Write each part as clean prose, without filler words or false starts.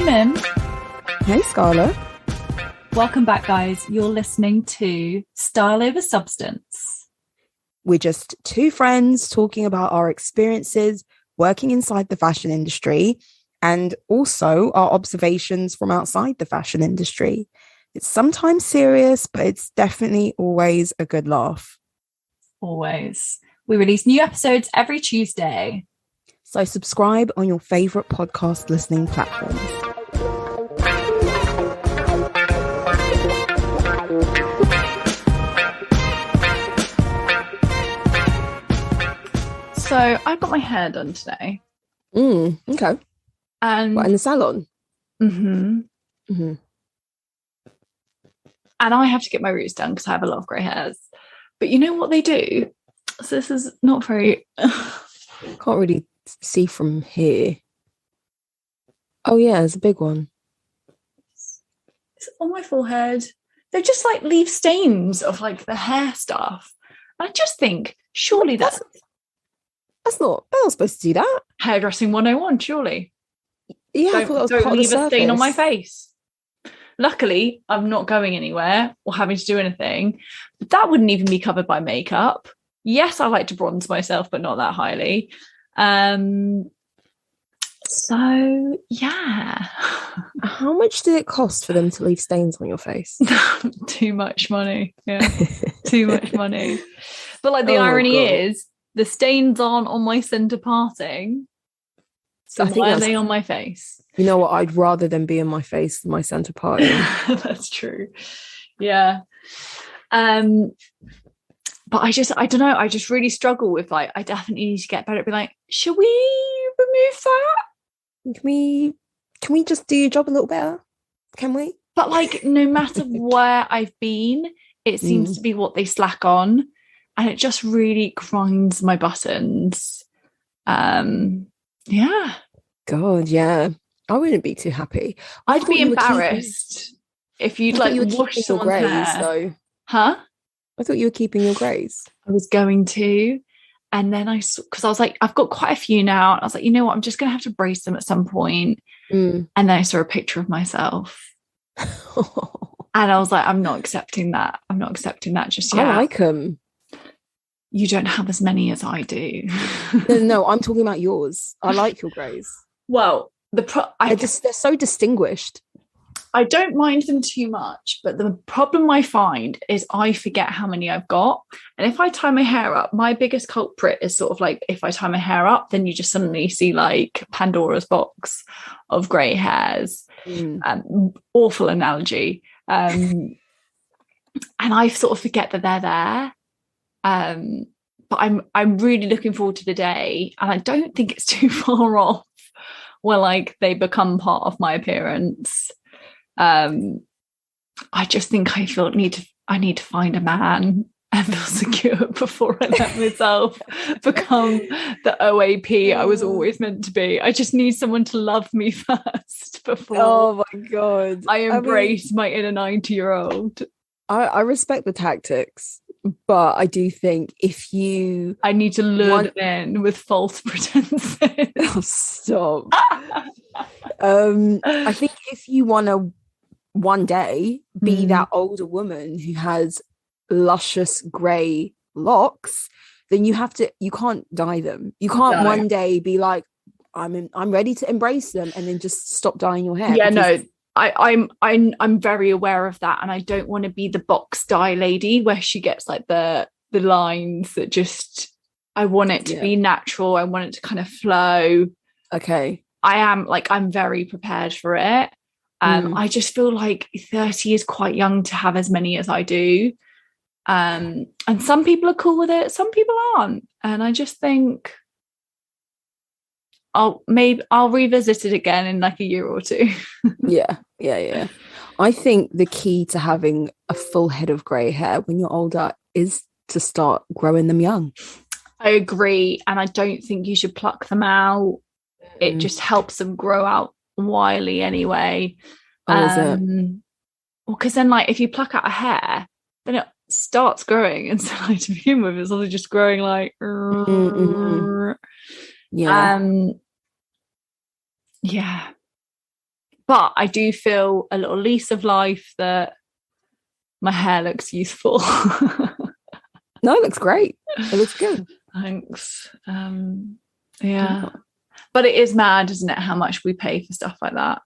Mim. Hey, Scarlett. Welcome back, guys. You're listening to Style Over Substance. We're just two friends talking about our experiences working inside the fashion industry and also our observations from outside the fashion industry. It's sometimes serious, but it's definitely always a good laugh. Always. We release new episodes every Tuesday. So subscribe on your favourite podcast listening platforms. So I got my hair done today. Okay. And what, in the salon? Mm-hmm. Mm-hmm. And I have to get my roots done because I have a lot of grey hairs. But you know what they do? So this is not very... Can't really see from here. Oh yeah, there's a big one. It's on my forehead. They just like leave stains of like the hair stuff. I just think, surely that's not supposed to do that. Hairdressing 101, surely. Yeah, I thought that was don't part leave of the a stain on my service. face. Luckily, I'm not going anywhere or having to do anything. But that wouldn't even be covered by makeup. Yes, I like to bronze myself, but not that highly. So yeah. How much did it cost for them to leave stains on your face? Too much money. Yeah. Too much money. But like the irony is the stains aren't on my centre parting. So why are they on my face? You know what? I'd rather them be on my face than my centre parting. That's true. Yeah. But I don't know. I just really struggle with like, I definitely need to get better at being like, should we remove that? Can we just do your job a little better? Can we? But like, no matter where I've been, it seems to be what they slack on. And it just really grinds my buttons. Yeah. God, yeah. I wouldn't be too happy. I'd be embarrassed if you'd like wash someone's hair. Though. Huh? I thought you were keeping your greys. I was going to. And then because I was like, I've got quite a few now. And I was like, you know what? I'm just going to have to brace them at some point. And then I saw a picture of myself. And I was like, I'm not accepting that. I'm not accepting that just yet. I like them. You don't have as many as I do. No, I'm talking about yours. I like your greys. Well, they're so distinguished. I don't mind them too much, but the problem I find is I forget how many I've got. And if I tie my hair up, my biggest culprit is sort of like, if I tie my hair up, then you just suddenly see like Pandora's box of grey hairs. Awful analogy. And I sort of forget that they're there. But I'm really looking forward to the day, and I don't think it's too far off where like they become part of my appearance. I just think I need to find a man and feel secure before I let myself become the OAP I was always meant to be. I just need someone to love me first before oh my God. I embrace my inner 90-year-old. I respect the tactics, but I do think I need to lure them in with false pretenses. Oh, stop. I think if you want to one day be that older woman who has luscious grey locks, then you can't dye them. You can't one day be like, I'm ready to embrace them, and then just stop dyeing your hair. Yeah, no. I'm very aware of that, and I don't want to be the box dye lady where she gets like the lines that just, I want it to be natural. I want it to kind of flow. Okay. I'm very prepared for it. I just feel like 30 is quite young to have as many as I do. And some people are cool with it, some people aren't. And I just think I'll revisit it again in like a year or two. Yeah. I think the key to having a full head of grey hair when you're older is to start growing them young. I agree. And I don't think you should pluck them out. It just helps them grow out wily anyway. Is it? Well, because then like if you pluck out a hair, then it starts growing, and so like to begin with it's also just growing like Yeah. Yeah. but I do feel a little lease of life that my hair looks youthful. No, it looks great. It looks good. Thanks. Yeah. But it is mad, isn't it, how much we pay for stuff like that?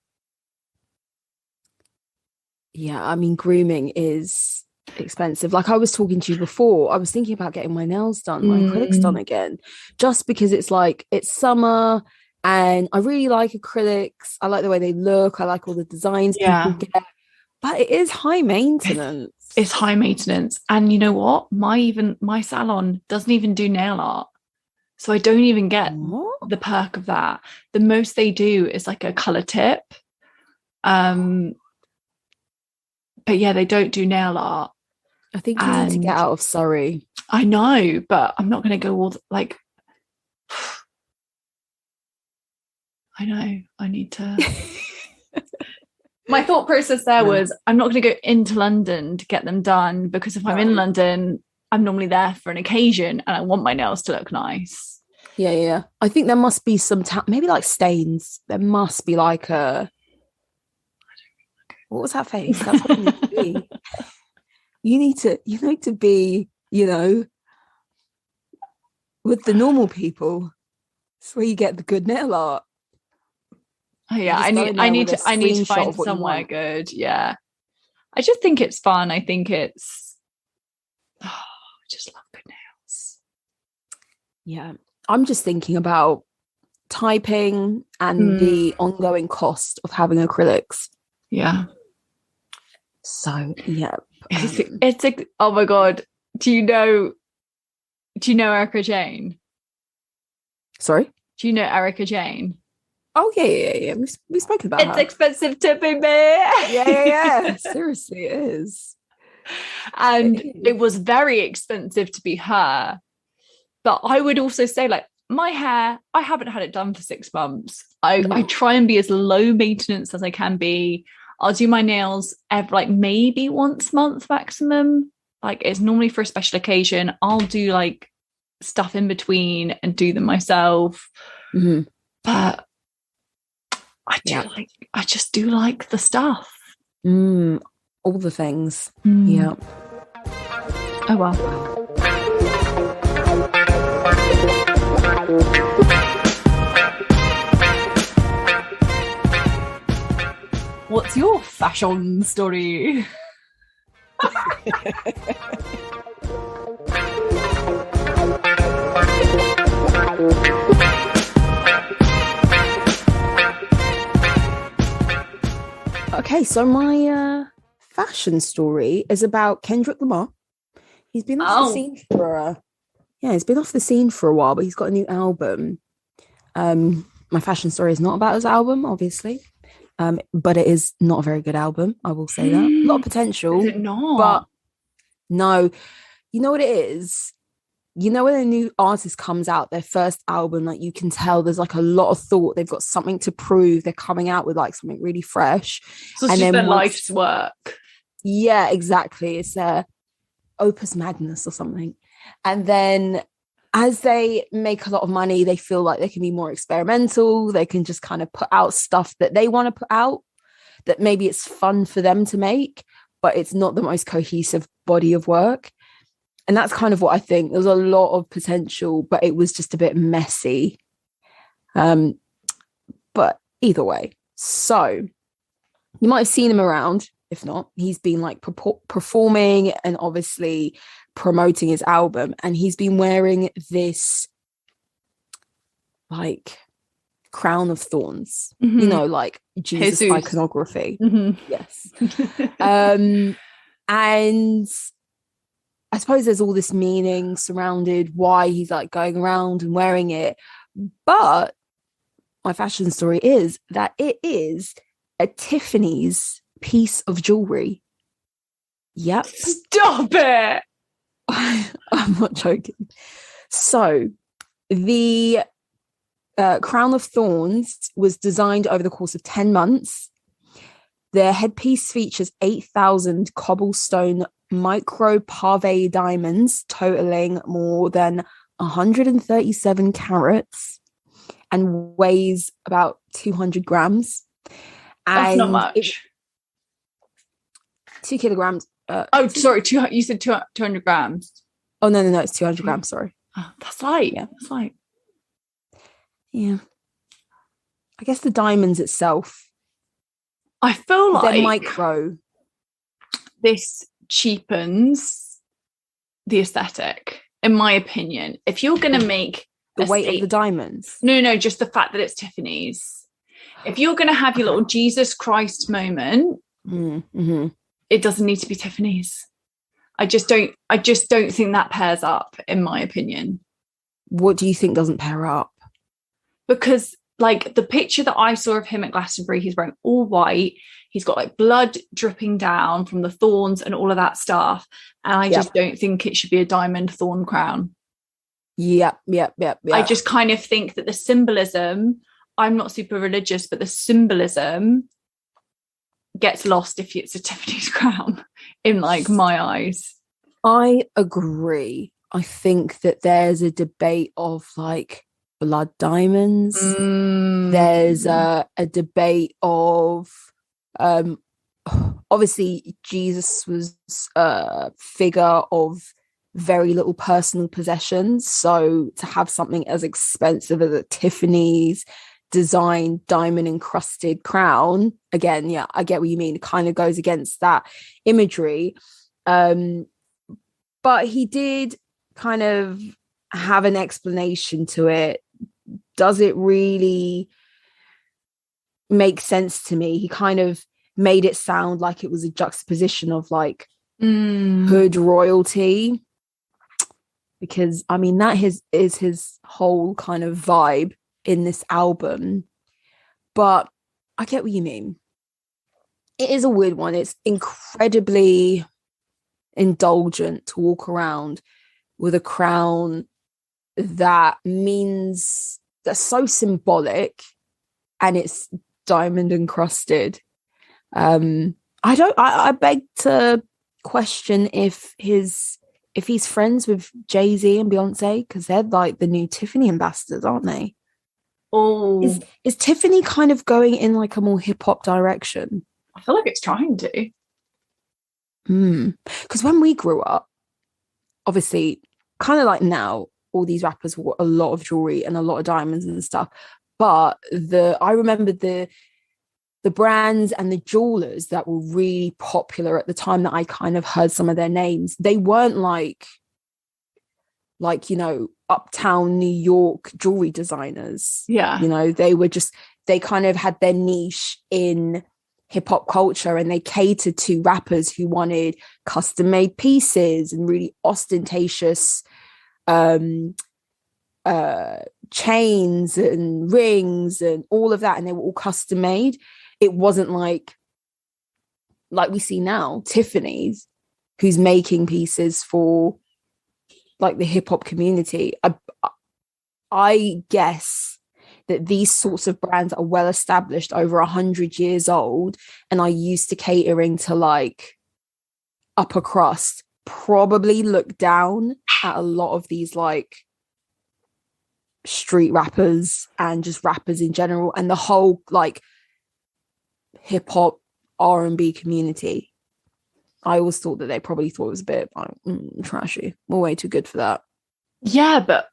Yeah, I mean, grooming is expensive. Like I was talking to you before, I was thinking about getting my nails done, my acrylics done again, just because it's like it's summer and I really like acrylics. I like the way they look. I like all the designs people get, but it is high maintenance. It's high maintenance. And you know what? My salon doesn't even do nail art. So I don't even get the perk of that. The most they do is like a color tip. But yeah, they don't do nail art. I think you need to get out of Surrey. I know, but I'm not going to go all like. I know. I need to. My thought process there was I'm not going to go into London to get them done, because if I'm in London, I'm normally there for an occasion and I want my nails to look nice. Yeah. I think there must be some maybe like stains. There must be like a. What was that face? That's what you need to be. You need to be, with the normal people. That's where you get the good nail art. Oh, yeah, I need to find somewhere good. Yeah. I just think it's fun. I think it's I just love good nails. Yeah. I'm just thinking about typing and the ongoing cost of having acrylics. Yeah. So yeah. It's like, oh my God. Do you know Erica Jane? Sorry? Do you know Erica Jane? Oh yeah. We spoke about it's her. Expensive to be me. Yeah. Seriously, it is. And it was very expensive to be her. But I would also say, like, my hair, I haven't had it done for 6 months. I try and be as low maintenance as I can be. I'll do my nails maybe once a month maximum. Like, it's normally for a special occasion. I'll do like stuff in between and do them myself. But I just do like the stuff. All the things. Yeah. Oh well. What's your fashion story? Okay, so my fashion story is about Kendrick Lamar. He's been off the scene for he's been off the scene for a while, but he's got a new album. My fashion story is not about his album, obviously, but it is not a very good album. I will say that. A lot of potential. Is it not? But no, you know what it is? You know, when a new artist comes out, their first album, like you can tell there's like a lot of thought. They've got something to prove. They're coming out with like something really fresh. So it's just their life's work. Yeah, exactly. It's their opus magnus or something. And then as they make a lot of money, they feel like they can be more experimental. They can just kind of put out stuff that they want to put out, that maybe it's fun for them to make, but it's not the most cohesive body of work. And that's kind of what I think. There's a lot of potential, but it was just a bit messy. But either way, so you might have seen him around. If not, he's been like performing and obviously promoting his album. And he's been wearing this like crown of thorns, like Jesus iconography. Yes. And I suppose there's all this meaning surrounded why he's like going around and wearing it. But my fashion story is that it is a Tiffany's piece of jewelry. Yep. Stop it. I'm not joking. So the crown of thorns was designed over the course of 10 months. The headpiece features 8,000 cobblestone micro pave diamonds totaling more than 137 carats and weighs about 200 grams. That's not And much. 2 kilograms. Sorry, you said 200 grams. Oh, no, it's 200 grams, sorry. Oh, that's light. Yeah. That's light. Yeah. I guess the diamonds itself, I feel like they're micro. This cheapens the aesthetic, in my opinion. If you're going to make the weight of the diamonds. No, just the fact that it's Tiffany's. If you're going to have your little Jesus Christ moment, it doesn't need to be Tiffany's. I just don't think that pairs up, in my opinion. What do you think doesn't pair up? Because like the picture that I saw of him at Glastonbury, he's wearing all white. He's got like blood dripping down from the thorns and all of that stuff. And I just don't think it should be a diamond thorn crown. Yep. I just kind of think that the symbolism, I'm not super religious, but the symbolism gets lost if it's a Tiffany's crown in like my eyes. I agree. I think that there's a debate of like blood diamonds. There's a debate of obviously Jesus was a figure of very little personal possessions, so to have something as expensive as a Tiffany's designed diamond encrusted crown, again, yeah, I get what you mean, it kind of goes against that imagery, but he did kind of have an explanation to it. Does it really make sense to me? He kind of made it sound like it was a juxtaposition of like hood royalty, because I mean that is his whole kind of vibe in this album. But I get what you mean. It is a weird one. It's incredibly indulgent to walk around with a crown that means that's so symbolic and it's diamond encrusted. I beg to question if he's friends with Jay-Z and Beyonce, because they're like the new Tiffany ambassadors, aren't they? Oh, is Tiffany kind of going in like a more hip-hop direction? I feel like it's trying to. Because when we grew up, obviously, kind of like now, all these rappers wore a lot of jewelry and a lot of diamonds and stuff. But I remember the brands and the jewelers that were really popular at the time that I kind of heard some of their names. They weren't like you know, uptown New York jewelry designers. Yeah, you know, they kind of had their niche in hip hop culture, and they catered to rappers who wanted custom made pieces and really ostentatious chains and rings and all of that, and they were all custom made. It wasn't like we see now Tiffany's, who's making pieces for like the hip hop community. I guess that these sorts of brands are well established, over 100 years old, and are used to catering to like upper crust, probably look down at a lot of these like street rappers and just rappers in general, and the whole like hip hop R&B community. I always thought that they probably thought it was a bit like trashy. We're way too good for that. Yeah, but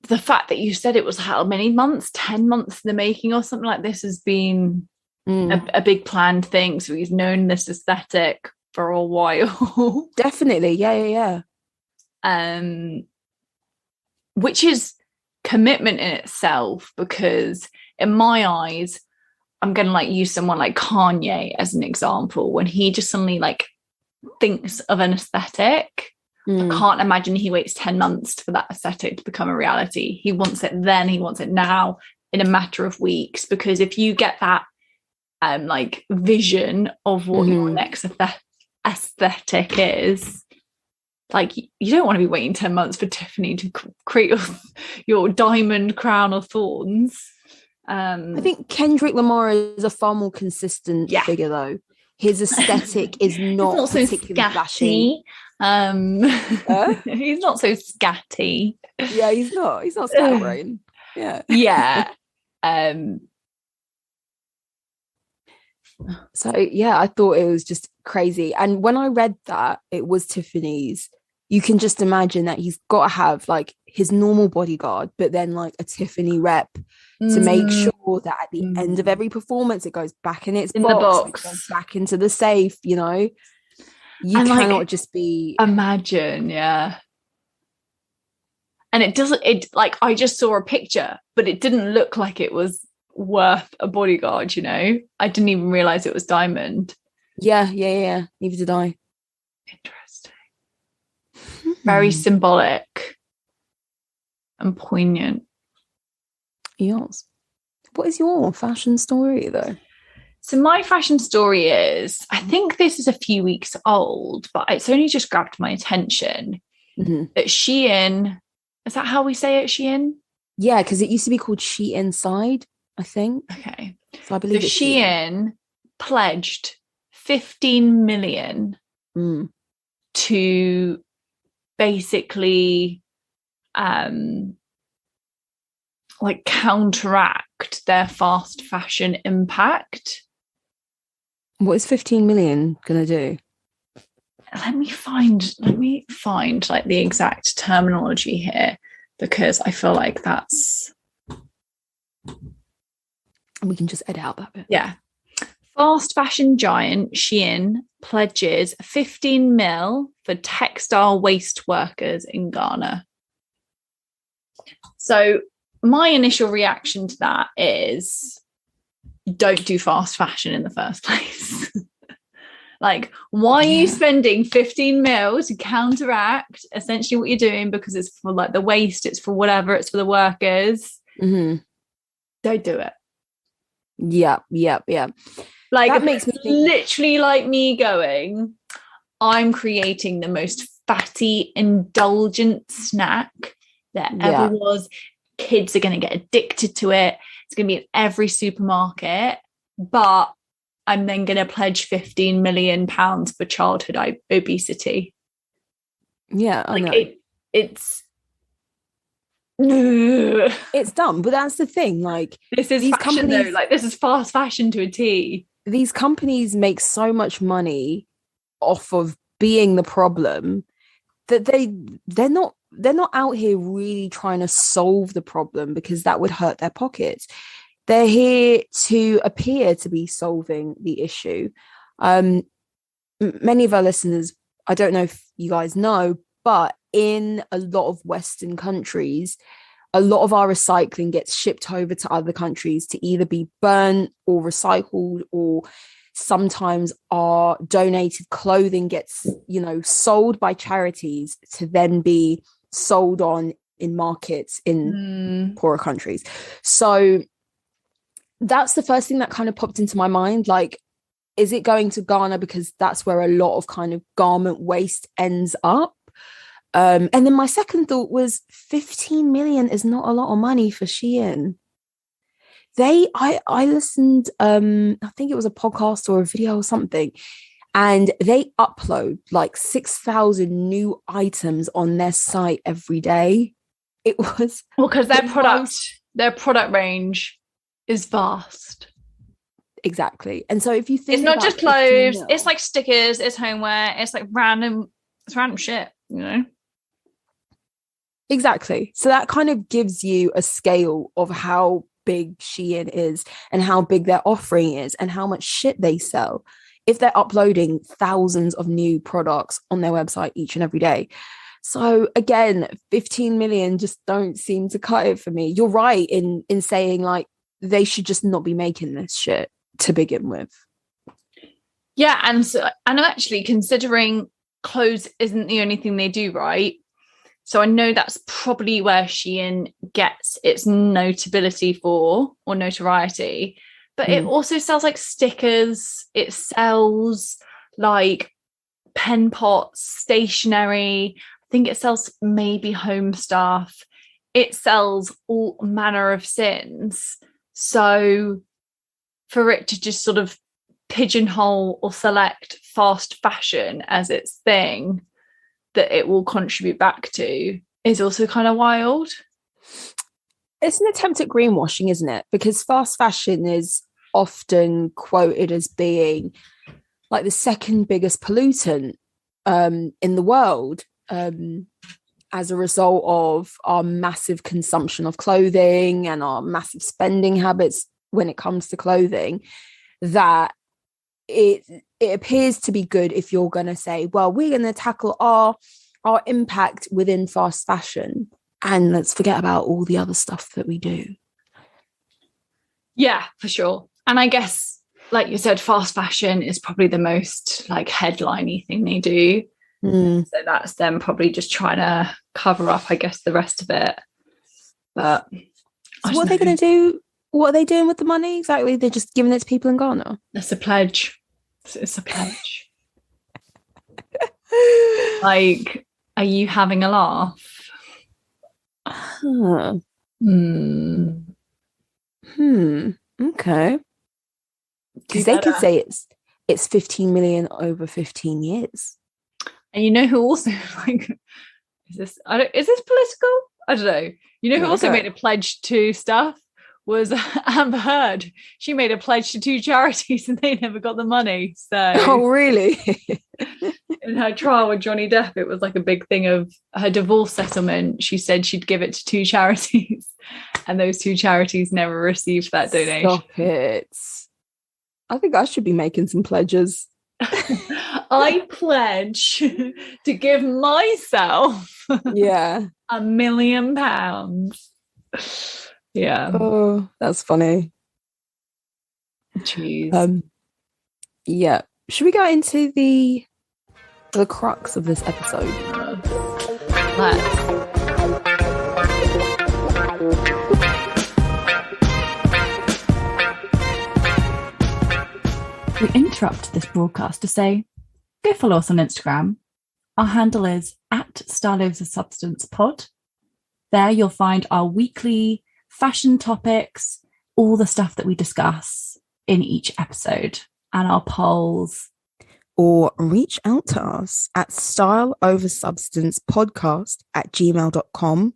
the fact that you said it was how many months, 10 months in the making or something like this, has been a big planned thing. So he's known this aesthetic for a while. Definitely. Yeah. Which is commitment in itself, because in my eyes, I'm going to like use someone like Kanye as an example. When he just suddenly like thinks of an aesthetic, I can't imagine he waits 10 months for that aesthetic to become a reality. He wants it then, he wants it now, in a matter of weeks. Because if you get that like vision of what your next aesthetic is, like you don't want to be waiting 10 months for Tiffany to create your diamond crown of thorns. I think Kendrick Lamar is a far more consistent figure, though. His aesthetic is not particularly flashy. He's not so scatty. Yeah, he's not scatterbrain. Yeah. So yeah, I thought it was just crazy. And when I read that it was Tiffany's, you can just imagine that he's got to have like his normal bodyguard, but then like a Tiffany rep to make sure that at the end of every performance, it goes back in its box, the box. It goes back into the safe, you know? You and cannot like, just be... Imagine, yeah. And I just saw a picture, but it didn't look like it was worth a bodyguard, you know? I didn't even realise it was diamond. Yeah. Neither did I. Interesting. Very symbolic and poignant. Yours. What is your fashion story, though? So my fashion story is, I think this is a few weeks old, but it's only just grabbed my attention. That Shein, is that how we say it, Shein? Yeah, because it used to be called She Inside, I think. Okay. So I believe Shein pledged 15 million to basically like counteract their fast fashion impact. What is 15 million gonna do? Let me find like the exact terminology here, because I feel like that's... We can just edit out that bit. Yeah. Fast fashion giant Shein pledges 15 mil for textile waste workers in Ghana. So my initial reaction to that is, don't do fast fashion in the first place. Like, why are you spending 15 mil to counteract essentially what you're doing? Because it's for like the waste, it's for whatever, it's for the workers. Don't do it. Yeah. Like, that makes me think... literally like me going, I'm creating the most fatty, indulgent snack there ever was. Kids are going to get addicted to it. It's going to be in every supermarket, but I'm then going to pledge 15 million pounds for childhood obesity. Yeah, I know. It's dumb, but that's the thing. Like, this is these fashion, though. Like, this is fast fashion to a T. These companies make so much money off of being the problem that they're not out here really trying to solve the problem, because that would hurt their pockets. They're here to appear to be solving the issue. Many of our listeners, I don't know if you guys know, but in a lot of Western countries, a lot of our recycling gets shipped over to other countries to either be burnt or recycled, or sometimes our donated clothing gets, sold by charities to then be sold on in markets in poorer countries. So that's the first thing that kind of popped into my mind. Like, is it going to Ghana because that's where a lot of kind of garment waste ends up? And then my second thought was 15 million is not a lot of money for Shein. I listened, I think it was a podcast or a video or something, and they upload like 6,000 new items on their site every day. It was... Well, because their product range is vast. Exactly. And so if you think it's not just clothes, it's like stickers, it's homeware, it's like random shit, Exactly. So that kind of gives you a scale of how big Shein is and how big their offering is and how much shit they sell if they're uploading thousands of new products on their website each and every day. So again, 15 million just don't seem to cut it for me. You're right in saying like they should just not be making this shit to begin with. Yeah, and actually considering clothes isn't the only thing they do, right? So I know that's probably where Shein gets its notability or notoriety, but it also sells like stickers, it sells like pen pots, stationery, I think it sells maybe home stuff, it sells all manner of sins. So for it to just sort of pigeonhole or select fast fashion as its thing that it will contribute back to is also kind of wild. It's an attempt at greenwashing, isn't it? Because fast fashion is often quoted as being like the second biggest pollutant in the world, as a result of our massive consumption of clothing and our massive spending habits when it comes to clothing, that it appears to be good if you're going to say, well, we're going to tackle our impact within fast fashion and let's forget about all the other stuff that we do. Yeah, for sure. And I guess, like you said, fast fashion is probably the most like headliney thing they do. So that's them probably just trying to cover up, I guess, the rest of it. But so what are they going to do? What are they doing with the money exactly? They're just giving it to people in Ghana? It's a pledge. It's a pledge. Like, are you having a laugh? Okay. Because they could say it's 15 million over 15 years. And you know who also, like, is this political? I don't know. You know who also made a pledge to stuff was Amber Heard. She made a pledge to 2 charities and they never got the money. So, oh really? In her trial with Johnny Depp, it was like a big thing of her divorce settlement. She said she'd give it to 2 charities, and those 2 charities never received that donation. Stop it! I think I should be making some pledges. I pledge to give myself £1 million. Yeah. Oh, that's funny. Jeez. Yeah. Should we go into the crux of this episode? Let's. We interrupt this broadcast to say, go follow us on Instagram. Our handle is @StyleOverSubstancePod. There you'll find our weekly fashion topics, all the stuff that we discuss in each episode, and our polls. Or reach out to us at styleoversubstancepodcast@gmail.com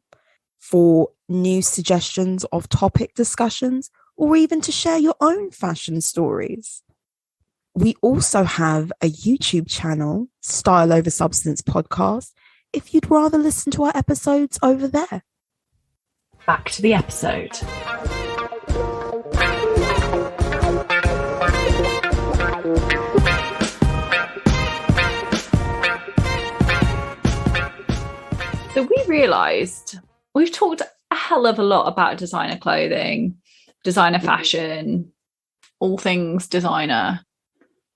for new suggestions of topic discussions, or even to share your own fashion stories. We also have a YouTube channel, Style Over Substance Podcast, if you'd rather listen to our episodes over there. Back to the episode. So we realised we've talked a hell of a lot about designer clothing, designer fashion, all things designer.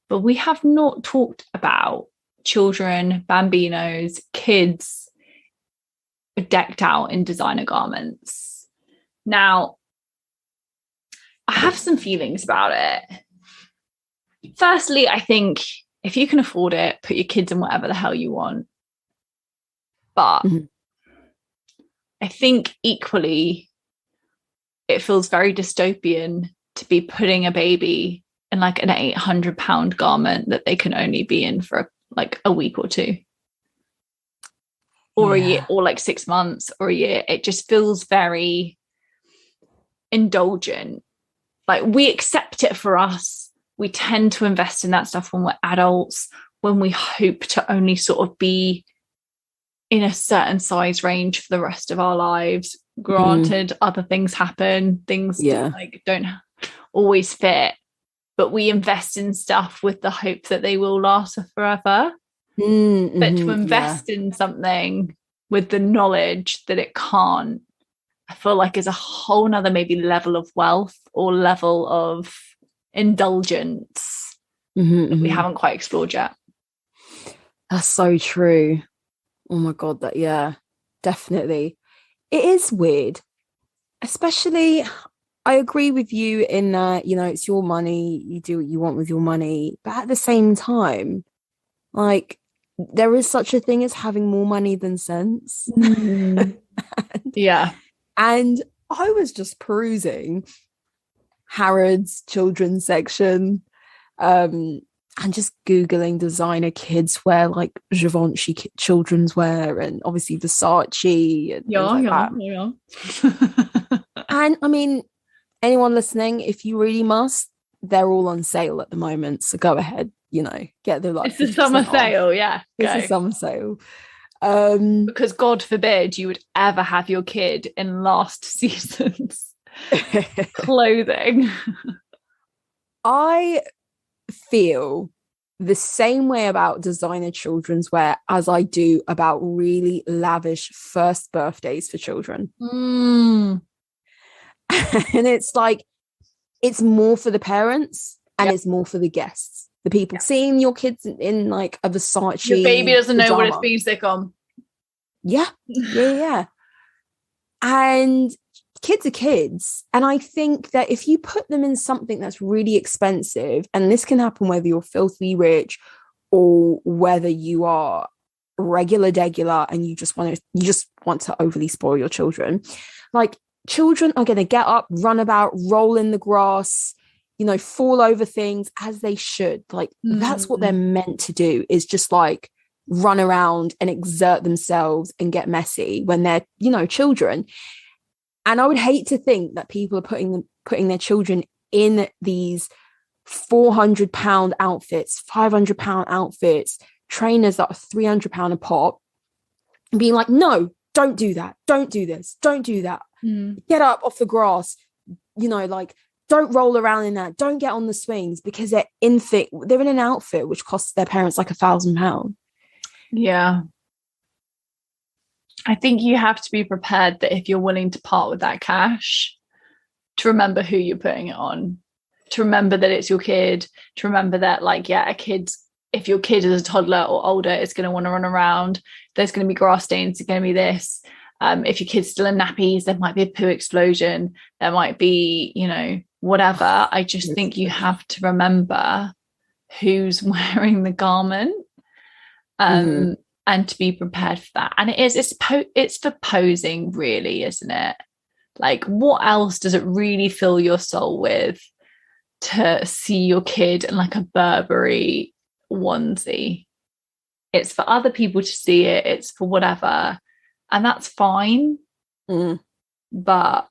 But we have not talked about children, bambinos, kids decked out in designer garments. Now, I have some feelings about it. Firstly, I think if you can afford it, put your kids in whatever the hell you want. But I think equally, it feels very dystopian to be putting a baby in like an £800 garment that they can only be in for like a week or 2 or a year, or like 6 months or a year. It just feels very indulgent. Like, we accept it for us. We tend to invest in that stuff when we're adults, when we hope to only sort of be in a certain size range for the rest of our lives. Granted, other things happen, things don't always fit. But we invest in stuff with the hope that they will last forever. But to invest in something with the knowledge that it can't, I feel like is a whole nother maybe level of wealth or level of indulgence that we haven't quite explored yet. That's so true. Oh my God, definitely. It is weird. Especially, I agree with you in that, it's your money, you do what you want with your money. But at the same time, like, there is such a thing as having more money than sense. And I was just perusing Harrods children's section and just Googling designer kids wear, like Givenchy children's wear, and obviously Versace and that. And I mean, anyone listening, if you really must, they're all on sale at the moment, so go ahead, get the like it's a summer sale. Yeah, it's a summer sale. Because God forbid you would ever have your kid in last season's clothing. I feel the same way about designer children's wear as I do about really lavish first birthdays for children. And it's like, it's more for the parents and it's more for the guests, the people seeing your kids in like a Versace. Your baby doesn't know what it's been sick on. Yeah. And kids are kids. And I think that if you put them in something that's really expensive, and this can happen whether you're filthy rich or whether you are regular and you just want to overly spoil your children, like, children are going to get up, run about, roll in the grass, fall over things, as they should. Like, that's what they're meant to do, is just like run around and exert themselves and get messy when they're, children. And I would hate to think that people are putting their children in these £400 outfits, £500 outfits, trainers that are £300 a pop, and being like, no, don't do that. Don't do this. Don't do that. Get up off the grass, like, don't roll around in that. Don't get on the swings, because they're in an outfit which costs their parents like £1,000. Yeah. I think you have to be prepared that if you're willing to part with that cash, to remember who you're putting it on, to remember that it's your kid, to remember that, like, if your kid is a toddler or older, it's going to want to run around. There's going to be grass stains. It's going to be this. If your kid's still in nappies, there might be a poo explosion. There might be, whatever. I just think you have to remember who's wearing the garment, and to be prepared for that. And it's for posing, really, isn't it? Like, what else does it really fill your soul with to see your kid in like a Burberry onesie? It's for other people to see it. It's for whatever. And that's fine. But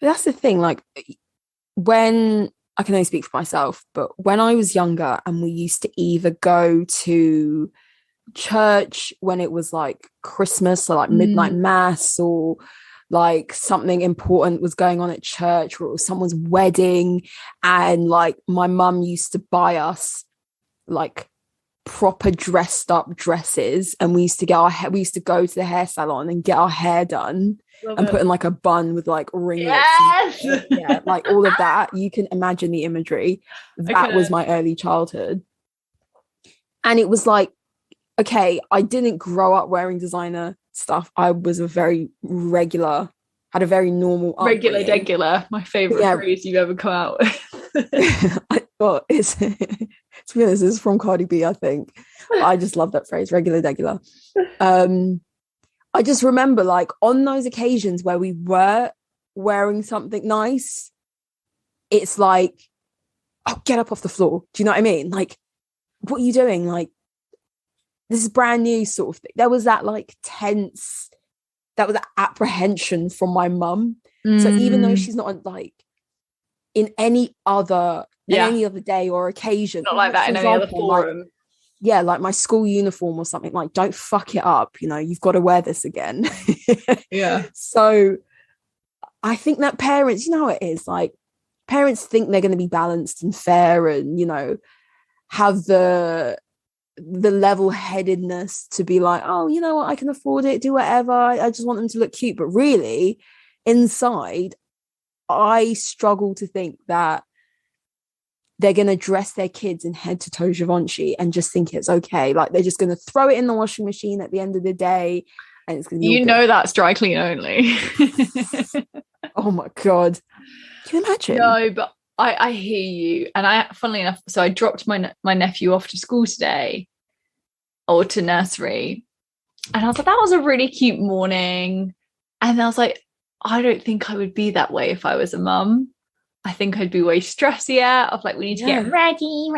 that's the thing, like, when I can only speak for myself, but when I was younger and we used to either go to church when it was like Christmas or like midnight mass, or like something important was going on at church, or it was someone's wedding, and like my mum used to buy us like proper dressed up dresses, and we used to go to the hair salon and get our hair done. And put in like a bun with like ringlets. Yes! Like all of that. You can imagine the imagery. That was my early childhood. And it was like, okay, I didn't grow up wearing designer stuff. I was had a very normal upbringing. Regular, my favourite phrase you've ever come out with. Well, to be honest, it's from Cardi B, I think. I just love that phrase, regular. I just remember, like, on those occasions where we were wearing something nice, it's like, oh, get up off the floor. Do you know what I mean? Like, what are you doing? Like, this is brand new sort of thing. There was that like tense, that was that apprehension from my mum. So even though she's not like in any other day or occasion, not like that in any other forum. Like, like my school uniform or something, like, don't fuck it up, you've got to wear this again. So I think that parents, how it is, like, parents think they're going to be balanced and fair and, have the level-headedness to be like, oh, you know what, I can afford it, do whatever, I just want them to look cute. But really, inside, I struggle to think that they're going to dress their kids in head to toe Givenchy and just think it's okay. Like, they're just going to throw it in the washing machine at the end of the day, and it's going to be that's dry clean only. Oh my God. Can you imagine? No, but I hear you. And funnily enough, so I dropped my nephew off to school today, or to nursery. And I was like, that was a really cute morning. And I was like, I don't think I would be that way if I was a mum. I think I'd be way stressier of like, we need to get ready.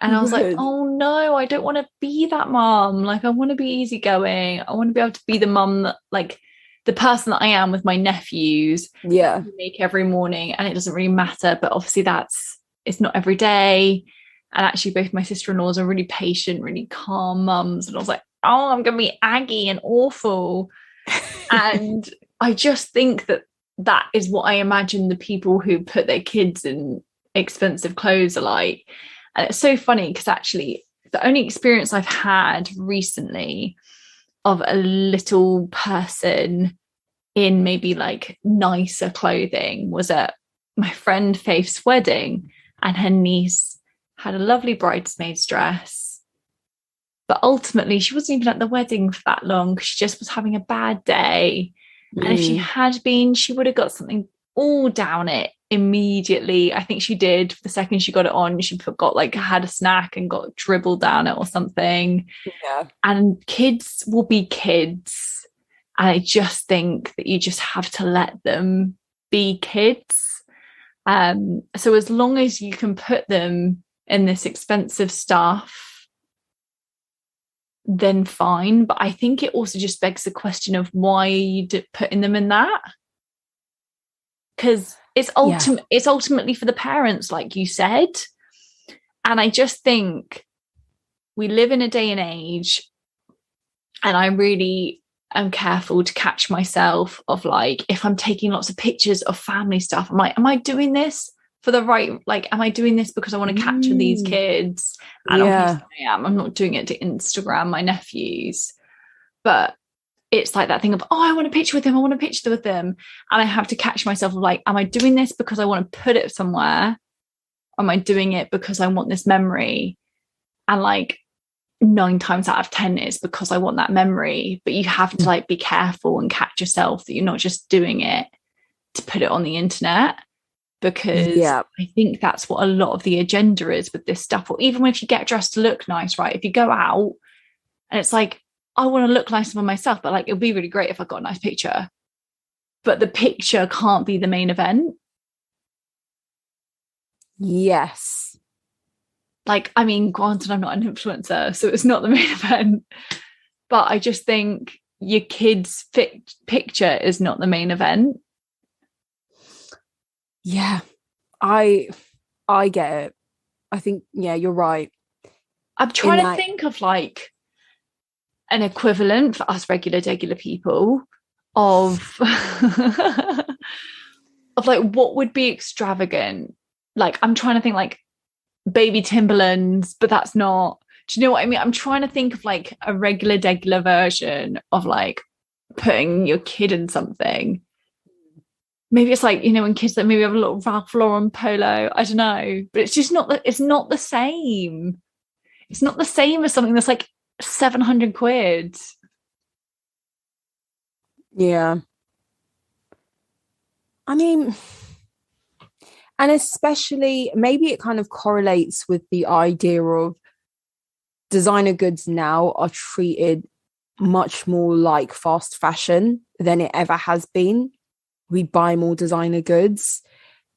And I was like, oh no, I don't want to be that mum. Like, I want to be easygoing. I want to be able to be the mum that, like, the person that I am with my nephews, yeah, make every morning, and it doesn't really matter. But obviously it's not every day. And actually both my sister-in-laws are really patient, really calm mums. And I was like, oh, I'm going to be aggy and awful. And I just think that is what I imagine the people who put their kids in expensive clothes are like. And it's so funny because actually the only experience I've had recently of a little person in maybe like nicer clothing was at my friend Faith's wedding, and her niece had a lovely bridesmaid's dress. But ultimately, she wasn't even at the wedding for that long. She just was having a bad day. And if she had been, she would have got something all down it immediately. I think she did. The second she got it on, she had a snack and got dribbled down it or something. Yeah. And kids will be kids. And I just think that you just have to let them be kids. So as long as you can put them in this expensive stuff, then fine. But I think it also just begs the question of why are you putting them in that? Because it's ultimately for the parents, like you said. And I just think we live in a day and age, and I really am careful to catch myself of like, if I'm taking lots of pictures of family stuff, I'm like, am I doing this for the right, like, am I doing this because I want to capture these kids? And obviously I am. I'm not doing it to Instagram my nephews, but it's like that thing of, oh, I want a picture with them. I want a picture with them. And I have to catch myself of like, am I doing this because I want to put it somewhere? Or am I doing it because I want this memory? And like 9 times out of 10 it's because I want that memory. But you have to like be careful and catch yourself that you're not just doing it to put it on the internet. Because I think that's what a lot of the agenda is with this stuff. Or even if you get dressed to look nice, right? If you go out and it's like, I want to look nice for myself, but like, it'll be really great if I got a nice picture. But the picture can't be the main event. Yes. Like, I mean, granted, I'm not an influencer, so it's not the main event. But I just think your kid's picture is not the main event. Yeah, I get it. I think, you're right. I'm trying to think of like an equivalent for us regular people of of like what would be extravagant. Like I'm trying to think like baby Timberlands, but that's not. Do you know what I mean? I'm trying to think of like a regular version of like putting your kid in something. Maybe it's like, when kids that maybe have a little Ralph Lauren polo. I don't know, but it's just not. It's not the same. It's not the same as something that's like 700 quid. Yeah. I mean, and especially maybe it kind of correlates with the idea of designer goods now are treated much more like fast fashion than it ever has been. We buy more designer goods.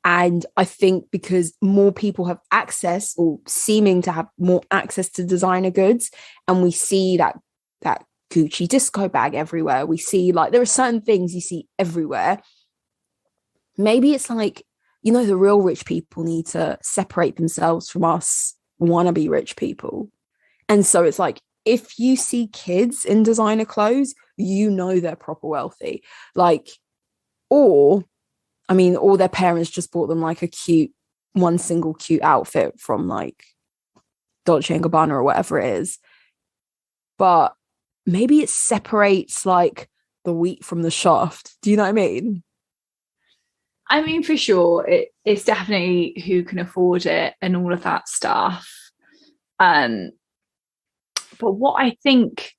And I think because more people have access or seeming to have more access to designer goods, and we see that Gucci disco bag everywhere. We see like there are certain things you see everywhere. Maybe it's like, the real rich people need to separate themselves from us wannabe rich people. And so it's like, if you see kids in designer clothes, they're proper wealthy. Like, or their parents just bought them like one single cute outfit from like Dolce & Gabbana or whatever it is. But maybe it separates like the wheat from the shaft. Do you know what I mean? I mean, for sure, it's definitely who can afford it and all of that stuff. But what I think,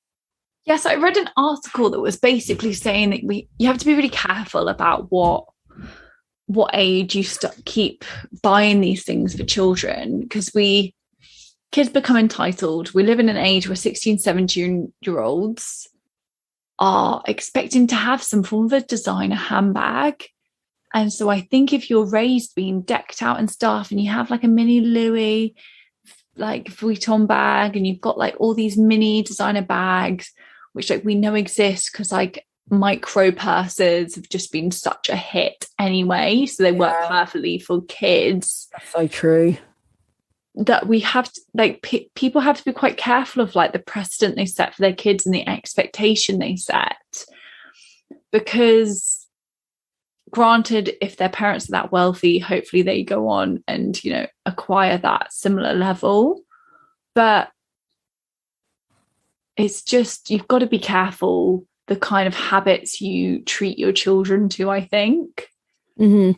yes, I read an article that was basically saying that you have to be really careful about what age you keep buying these things for children, because kids become entitled. We live in an age where 16, 17-year-olds are expecting to have some form of a designer handbag. And so I think if you're raised being decked out and stuff, and you have like a mini Louis, like Vuitton bag, and you've got like all these mini designer bags, which like we know exist because like micro purses have just been such a hit anyway, so they work perfectly for kids. That's so true. That we have to, like, people have to be quite careful of like the precedent they set for their kids and the expectation they set, because granted, if their parents are that wealthy, hopefully they go on and, you know, acquire that similar level. But it's just, you've got to be careful the kind of habits you treat your children to, I think. I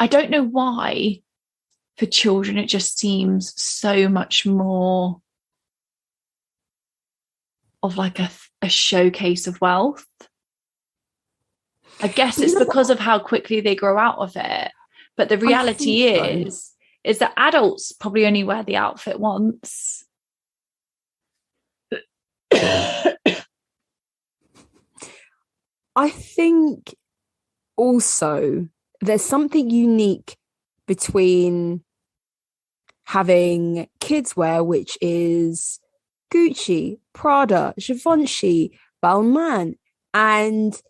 don't know why for children it just seems so much more of like a showcase of wealth. I guess it's because of how quickly they grow out of it. But the reality is that adults probably only wear the outfit once. I think also there's something unique between having kids wear, which is Gucci, Prada, Givenchy, Balmain, and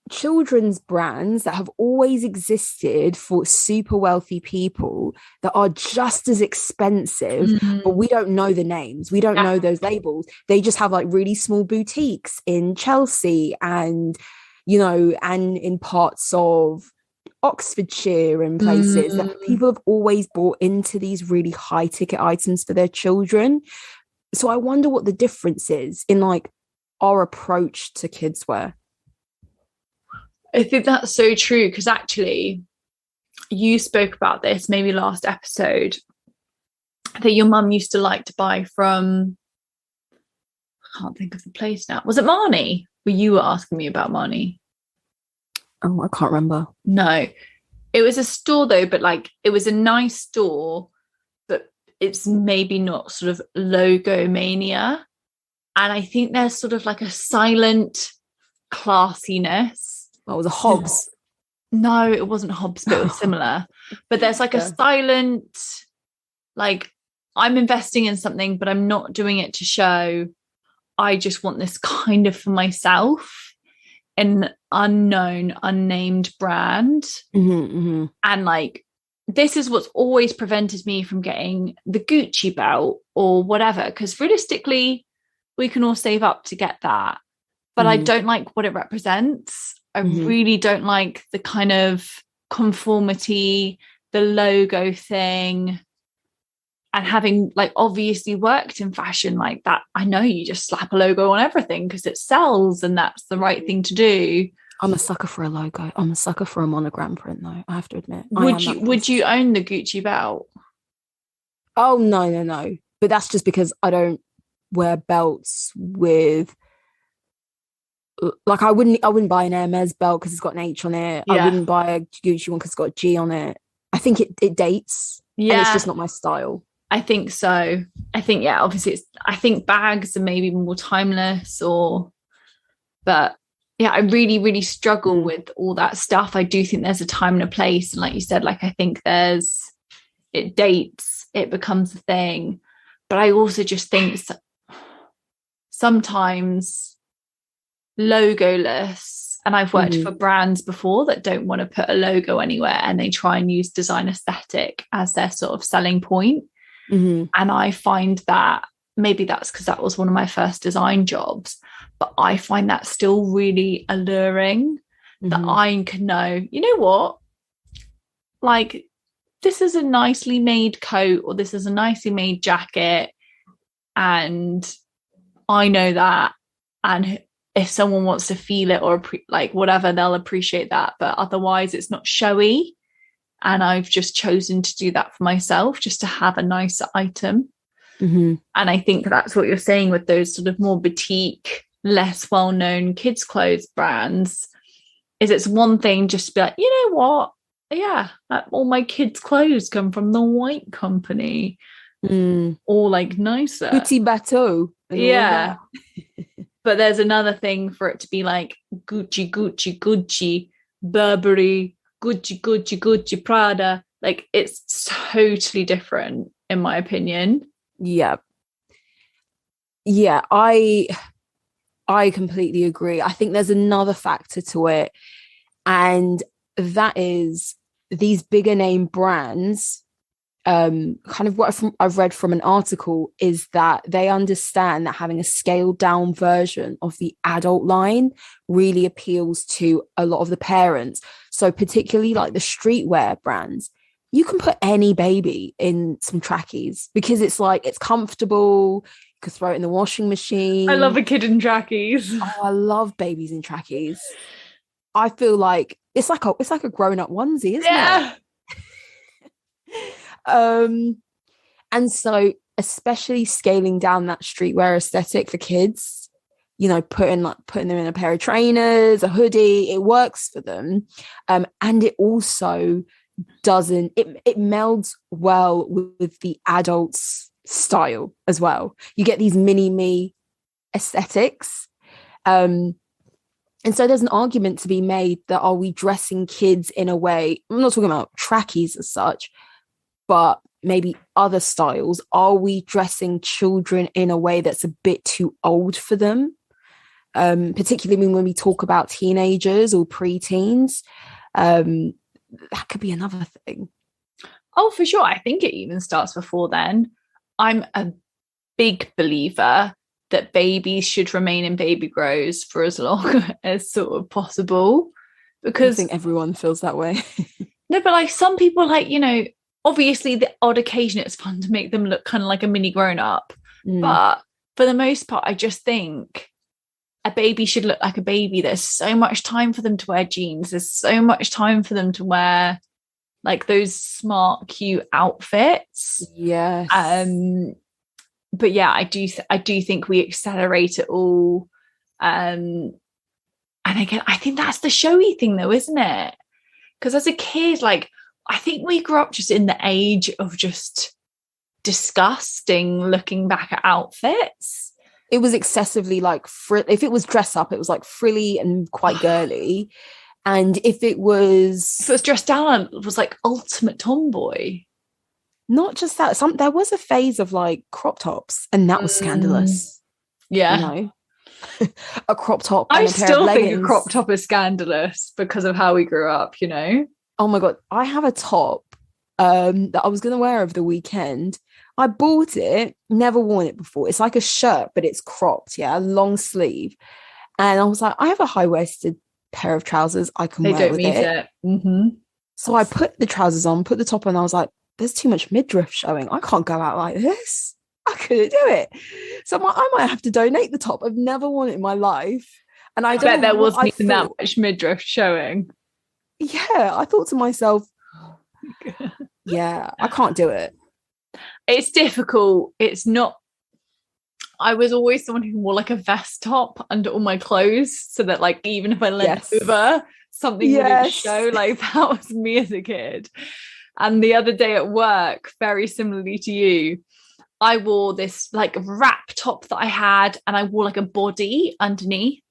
children's brands that have always existed for super wealthy people that are just as expensive, but we don't know the names. We don't know those labels. They just have like really small boutiques in Chelsea and, you know, and in parts of Oxfordshire and places that people have always bought into these really high ticket items for their children. So I wonder what the difference is in like our approach to kids wear. I think that's so true, because actually you spoke about this maybe last episode, that your mum used to like to buy from, I can't think of the place now. Was it Marnie? Were you asking me about Marnie? Oh, I can't remember. No, it was a store though, but like it was a nice store, but it's maybe not sort of logo mania. And I think there's sort of like a silent classiness. That was a Hobbs. No, it wasn't Hobbs, but it was similar. But there's like a silent, like, I'm investing in something, but I'm not doing it to show. I just want this kind of for myself, an unknown, unnamed brand. And like, this is what's always prevented me from getting the Gucci belt or whatever, because realistically, we can all save up to get that. But I don't like what it represents. I really don't like the kind of conformity, the logo thing, and having like obviously worked in fashion like that. I know you just slap a logo on everything because it sells and that's the right thing to do. I'm a sucker for a logo. I'm a sucker for a monogram print though, I have to admit. Would you own the Gucci belt? Oh, no. But that's just because I don't wear belts with, like, I wouldn't buy an Hermes belt because it's got an H on it. I wouldn't buy a Gucci one because it's got a G on it. I think it dates. And it's just not my style. I think so. I think, obviously I think bags are maybe more timeless, but I really, really struggle with all that stuff. I do think there's a time and a place. And like you said, like, I think it dates, it becomes a thing. But I also just think sometimes logoless, and I've worked for brands before that don't want to put a logo anywhere, and they try and use design aesthetic as their sort of selling point. And I find that maybe that's because that was one of my first design jobs, but I find that still really alluring, that I can know, you know what, like, this is a nicely made coat, or this is a nicely made jacket, and I know that, and if someone wants to feel it or like whatever, they'll appreciate that. But otherwise it's not showy. And I've just chosen to do that for myself, just to have a nice item. And I think that's what you're saying with those sort of more boutique, less well-known kids clothes brands, is it's one thing just to be like, you know what? Yeah, all my kids' clothes come from the white company. Or like nicer. Petit Bateau. Yeah. But there's another thing for it to be like Gucci, Gucci, Gucci, Burberry, Gucci, Gucci, Gucci, Prada. Like, it's totally different, in my opinion. Yeah. I I completely agree. I think there's another factor to it, and that is these bigger name brands. Kind of what I've read from an article is that they understand that having a scaled down version of the adult line really appeals to a lot of the parents. So particularly like the streetwear brands, you can put any baby in some trackies because it's like, it's comfortable. You could throw it in the washing machine. I love a kid in trackies. Oh, I love babies in trackies. I feel like it's like a grown-up onesie, isn't it? And so especially scaling down that streetwear aesthetic for kids, you know, putting them in a pair of trainers, a hoodie, it works for them. And it also doesn't, it melds well with the adults style as well. You get these mini me aesthetics. And so there's an argument to be made that, are we dressing kids in a way, I'm not talking about trackies as such, but maybe other styles, are we dressing children in a way that's a bit too old for them? Particularly when we talk about teenagers or preteens, that could be another thing. Oh, for sure. I think it even starts before then. I'm a big believer that babies should remain in baby grows for as long as sort of possible. Because I think everyone feels that way. No, but like some people, like, you know, obviously the odd occasion it's fun to make them look kind of like a mini grown up. But for the most part, I just think a baby should look like a baby. There's so much time for them to wear jeans. There's so much time for them to wear like those smart, cute outfits. Yes. But yeah, I do think we accelerate it all. And again, I think that's the showy thing though, isn't it? Because as a kid, like, I think we grew up just in the age of just disgusting looking back at outfits. It was excessively like, if it was dress up, it was like frilly and quite girly. And if it was dressed down, it was like ultimate tomboy. Not just that, there was a phase of like crop tops, and that was scandalous. Yeah. You know? A crop top. I still think a crop top is scandalous because of how we grew up, you know? Oh my God. I have a top that I was going to wear over the weekend. I bought it, never worn it before. It's like a shirt, but it's cropped, yeah, long sleeve. And I was like, I have a high-waisted pair of trousers I can wear with it. Mm-hmm. So I put the trousers on, put the top on, I was like, there's too much midriff showing. I can't go out like this. I couldn't do it. So I might have to donate the top. I've never worn it in my life. And I bet there wasn't even that much midriff showing. Yeah, I thought to myself, yeah, I can't do it. It's difficult. It's not. I was always someone who wore like a vest top under all my clothes so that like even if I leant over, something wouldn't show. Like that was me as a kid. And the other day at work, very similarly to you, I wore this like wrap top that I had, and I wore like a body underneath.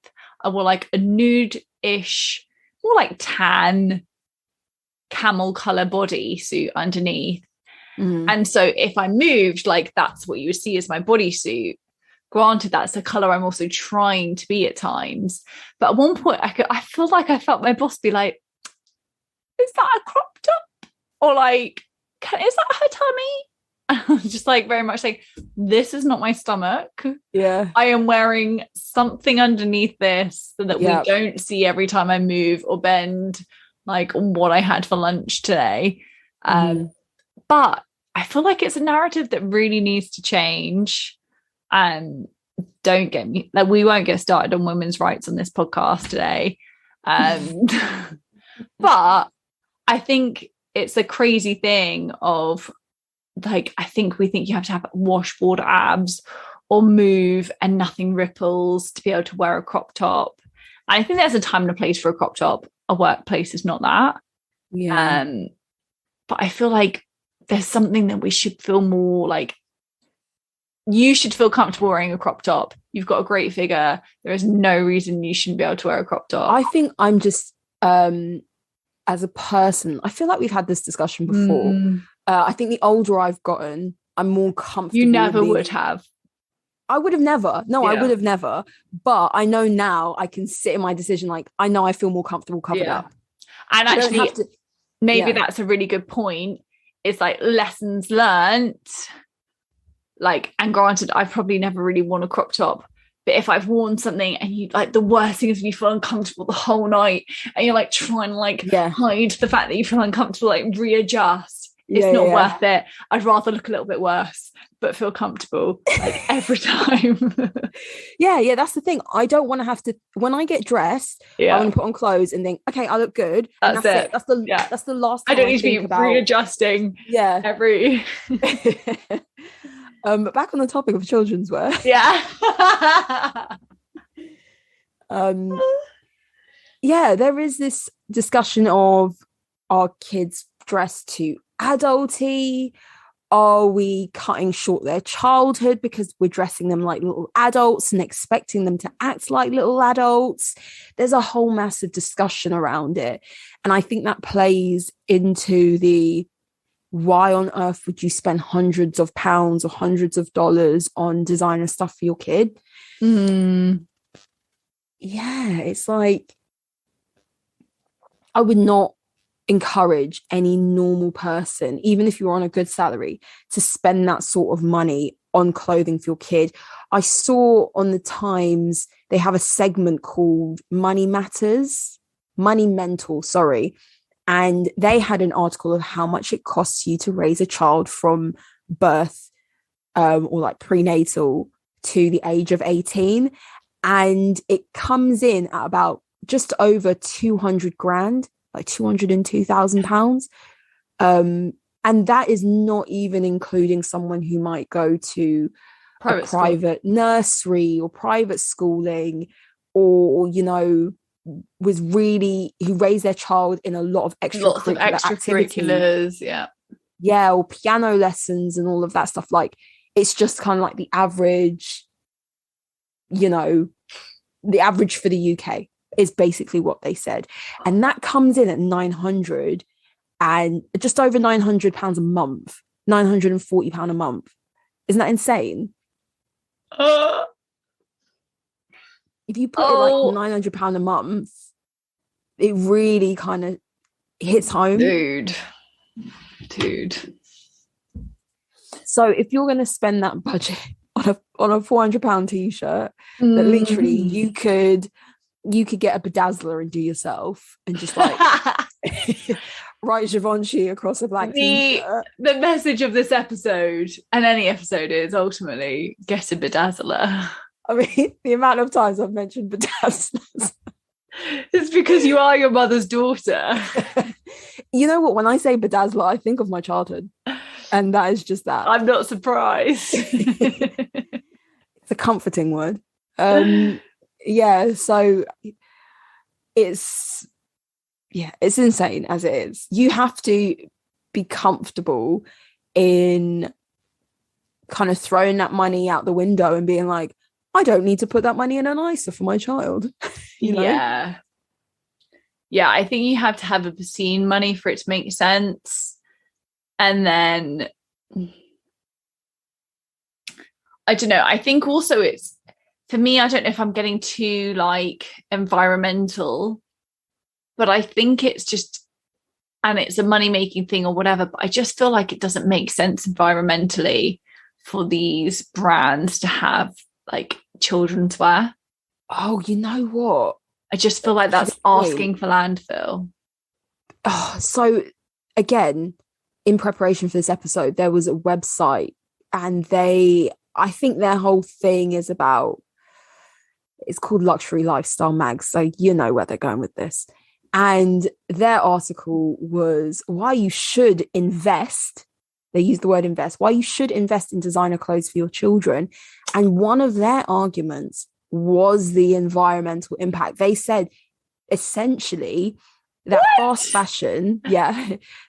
I wore like a nude-ish, more like tan camel color body suit underneath. And so if I moved, like that's what you would see as my bodysuit. Granted, that's the color I'm also trying to be at times. But at one point, I feel like I felt my boss be like, is that a crop top? Or like, is that her tummy? And I was just like, very much like, this is not my stomach. Yeah. I am wearing something underneath this so that we don't see every time I move or bend, like what I had for lunch today. But I feel like it's a narrative that really needs to change. Don't get me, like, we won't get started on women's rights on this podcast today. But I think it's a crazy thing of like, I think we think you have to have washboard abs or move and nothing ripples to be able to wear a crop top. And I think there's a time and a place for a crop top. A workplace is not that. Yeah. But I feel like there's something that we should feel more like, you should feel comfortable wearing a crop top. You've got a great figure. There is no reason you shouldn't be able to wear a crop top. I think I'm just, as a person, I feel like we've had this discussion before. I think the older I've gotten, I'm more comfortable. You never would have. I would have never. No, Yeah. I would have never. But I know now I can sit in my decision. Like, I know I feel more comfortable covered up. And I don't actually, have to, maybe that's a really good point. It's like lessons learned. Like, and granted, I've probably never really worn a crop top. But if I've worn something and you like, the worst thing is you feel uncomfortable the whole night and you're like trying to like hide the fact that you feel uncomfortable, like readjust. It's not worth it. I'd rather look a little bit worse but feel comfortable like every time. yeah, that's the thing. I don't want to have to, when I get dressed, I want to put on clothes and think, okay, I look good. That's it. That's the last time I don't need to be readjusting every but back on the topic of childrenswear. There is this discussion of, are kids dressed too adulty? Are we cutting short their childhood because we're dressing them like little adults and expecting them to act like little adults? There's a whole massive discussion around it. And I think that plays into the, why on earth would you spend hundreds of pounds or hundreds of dollars on designer stuff for your kid? Yeah, it's like, I would not encourage any normal person, even if you're on a good salary, to spend that sort of money on clothing for your kid. I saw on the Times, they have a segment called Money Mental, and they had an article of how much it costs you to raise a child from birth or like prenatal to the age of 18. And it comes in at about just over 200 grand, like £202,000. And that is not even including someone who might go to a private nursery or private schooling, or, you know, who raised their child in a lot of extracurriculars, or piano lessons and all of that stuff. Like, it's just kind of like the average, you know, the average for the UK is basically what they said. And that comes in at 900 and just over £900 a month, £940 a month. Isn't that insane? If you put it like £900 a month, it really kind of hits home. Dude. So if you're going to spend that budget on a £400 t-shirt, that literally you could get a bedazzler and do yourself and just like write Givenchy across a black t-shirt. The message of this episode, and any episode, is ultimately get a bedazzler. I mean, the amount of times I've mentioned bedazzlers. It's because you are your mother's daughter. You know what? When I say bedazzler, I think of my childhood. And that is just that. I'm not surprised. It's a comforting word. So it's insane as it is. You have to be comfortable in kind of throwing that money out the window and being like, I don't need to put that money in an ISA for my child. You know? Yeah, I think you have to have obscene money for it to make sense. And then I don't know, I think also it's, for me, I don't know if I'm getting too like environmental, but I think it's just, and it's a money-making thing or whatever, but I just feel like it doesn't make sense environmentally for these brands to have like children's wear. Oh, you know what? I just feel like that's asking for landfill. Oh, so again, in preparation for this episode, there was a website and I think their whole thing is about, it's called Luxury Lifestyle Mag. So you know where they're going with this. And their article was why you should invest. They use the word invest, why you should invest in designer clothes for your children. And one of their arguments was the environmental impact. They said essentially that fast fashion,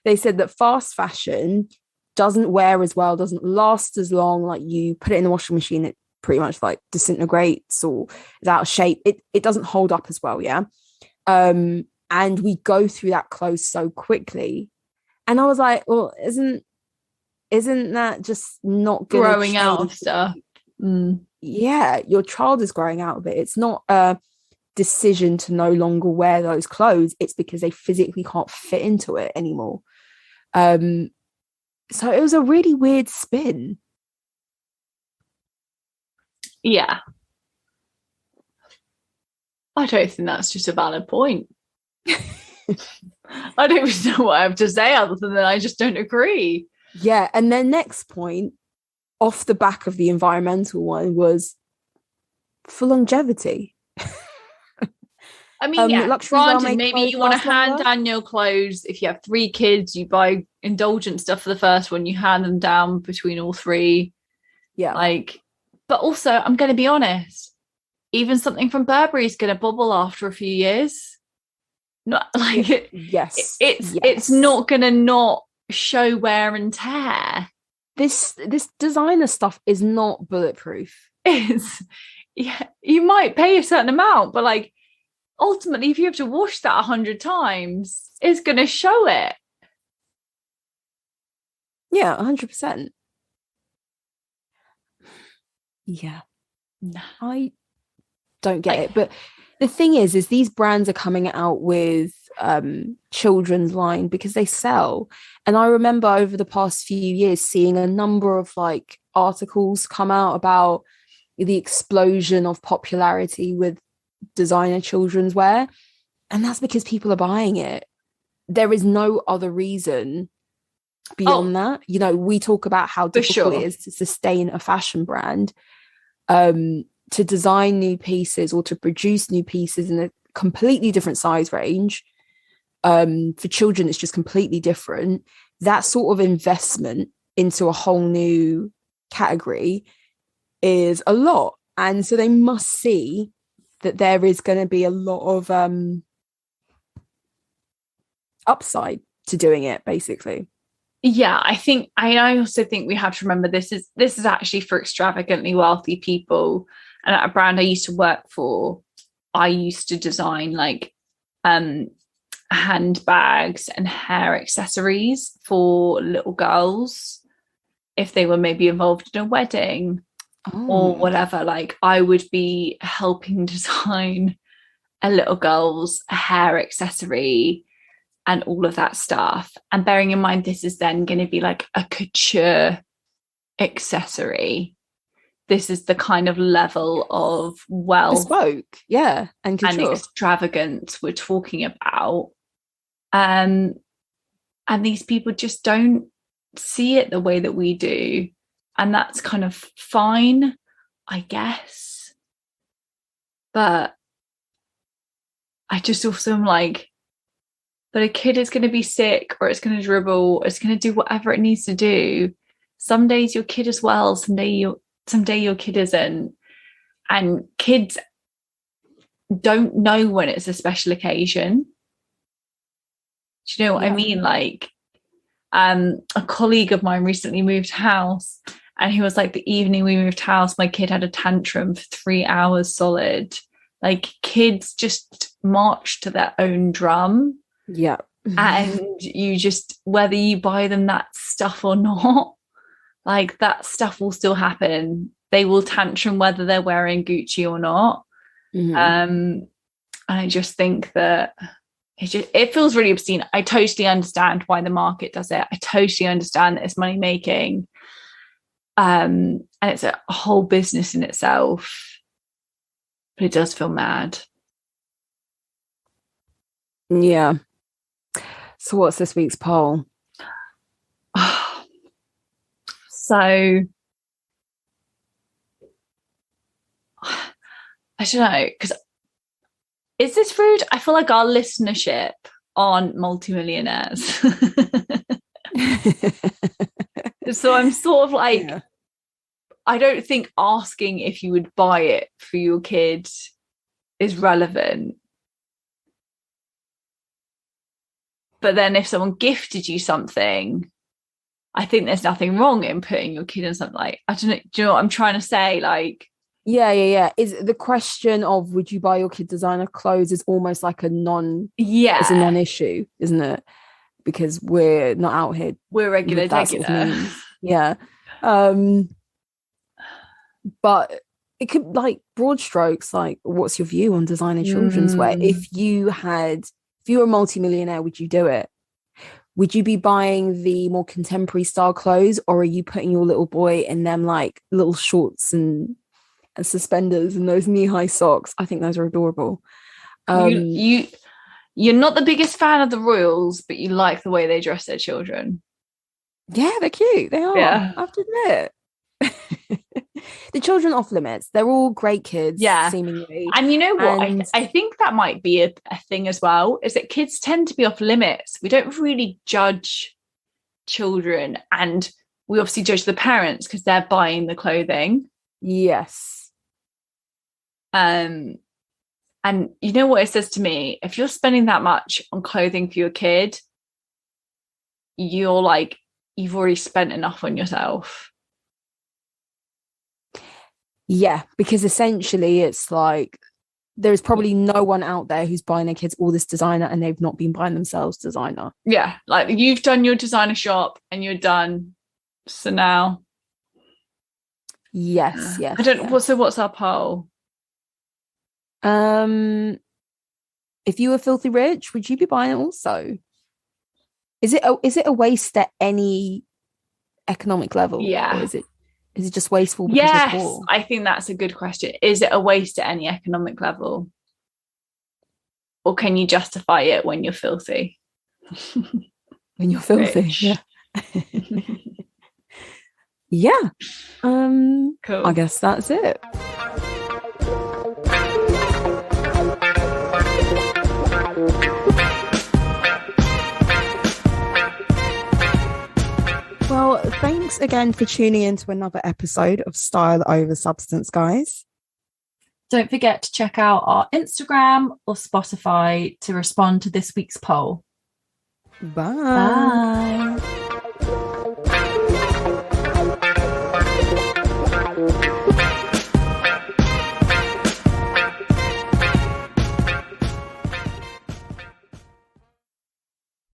they said that fast fashion doesn't wear as well, doesn't last as long. Like, you put it in the washing machine, it pretty much like disintegrates or is out of shape. It doesn't hold up as well, and we go through that clothes so quickly. And I was like, well, isn't that just not growing out of stuff? Yeah, your child is growing out of it. It's not a decision to no longer wear those clothes. It's because they physically can't fit into it anymore. So it was a really weird spin. Yeah. I don't think that's just a valid point. I don't even know what I have to say other than that I just don't agree. Yeah, and their next point, off the back of the environmental one, was for longevity. I mean, yeah, granted, maybe you want to hand down your clothes. If you have 3 kids, you buy indulgent stuff for the first one, you hand them down between all 3. Yeah. Like, but also, I'm going to be honest, even something from Burberry is going to bubble after a few years. Not like it's not going to not show wear and tear. This designer stuff is not bulletproof. Yeah, you might pay a certain amount, but like ultimately, if you have to wash that 100 times, it's going to show it. Yeah, 100%. Yeah, I don't get it. But the thing is these brands are coming out with children's line because they sell. And I remember over the past few years seeing a number of like articles come out about the explosion of popularity with designer children's wear, and that's because people are buying it. There is no other reason beyond that. You know, we talk about how difficult it is to sustain a fashion brand, to design new pieces or to produce new pieces in a completely different size range. For children, it's just completely different. That sort of investment into a whole new category is a lot, and so they must see that there is going to be a lot of upside to doing it, basically. Yeah, I also think we have to remember this is actually for extravagantly wealthy people. And at a brand I used to work for, I used to design like handbags and hair accessories for little girls if they were maybe involved in a wedding or whatever. Like I would be helping design a little girl's hair accessory and all of that stuff. And bearing in mind, this is then going to be like a couture accessory. This is the kind of level of bespoke, yeah, and extravagance we're talking about. And these people just don't see it the way that we do. And that's kind of fine, I guess. But I just also am like, but a kid is going to be sick or it's going to dribble, or it's going to do whatever it needs to do. Some days your kid is well, someday your kid isn't. And kids don't know when it's a special occasion. Do you know what I mean? Like, a colleague of mine recently moved house, and he was like, the evening we moved house, my kid had a tantrum for 3 hours solid. Like, kids just march to their own drum. Yeah. And you just, whether you buy them that stuff or not, like that stuff will still happen. They will tantrum whether they're wearing Gucci or not. And I just think that it feels really obscene. I totally understand why the market does it. I totally understand that it's money making. And it's a whole business in itself. But it does feel mad. Yeah. So what's this week's poll? So I don't know, because is this rude? I feel like our listenership aren't multimillionaires. So I'm sort of like, I don't think asking if you would buy it for your kid is relevant. But then if someone gifted you something, I think there's nothing wrong in putting your kid in something like, I don't know, do you know what I'm trying to say? Like, yeah. Is the question of would you buy your kid designer clothes is almost like it's a non-issue, isn't it? Because we're not out here. We're regular. Yeah. But it could, like, broad strokes, like, what's your view on designer children's wear? If you were a multimillionaire, would you do it? Would you be buying the more contemporary style clothes, or are you putting your little boy in them like little shorts and suspenders and those knee-high socks? I think those are adorable. You're not the biggest fan of the royals, but you like the way they dress their children. Yeah, they're cute. They are. Yeah. I have to admit. The children off limits. They're all great kids, seemingly. And you know what? I think that might be a thing as well, is that kids tend to be off limits. We don't really judge children, and we obviously judge the parents because they're buying the clothing. Yes. And you know what it says to me? If you're spending that much on clothing for your kid, you're like, you've already spent enough on yourself. Yeah, because essentially it's like there's probably no one out there who's buying their kids all this designer and they've not been buying themselves designer. Yeah, like you've done your designer shop and you're done. So now. Yes. I don't. So what's our poll? If you were filthy rich, would you be buying it also? Is it a waste at any economic level? Yeah. Or is it just wasteful because you're poor? I think that's a good question. Is it a waste at any economic level? Or can you justify it when you're filthy? When you're filthy, Rich. Yeah. Yeah. Cool. I guess that's it. Well, thanks again for tuning in to another episode of Style Over Substance, guys. Don't forget to check out our Instagram or Spotify to respond to this week's poll. Bye. Bye.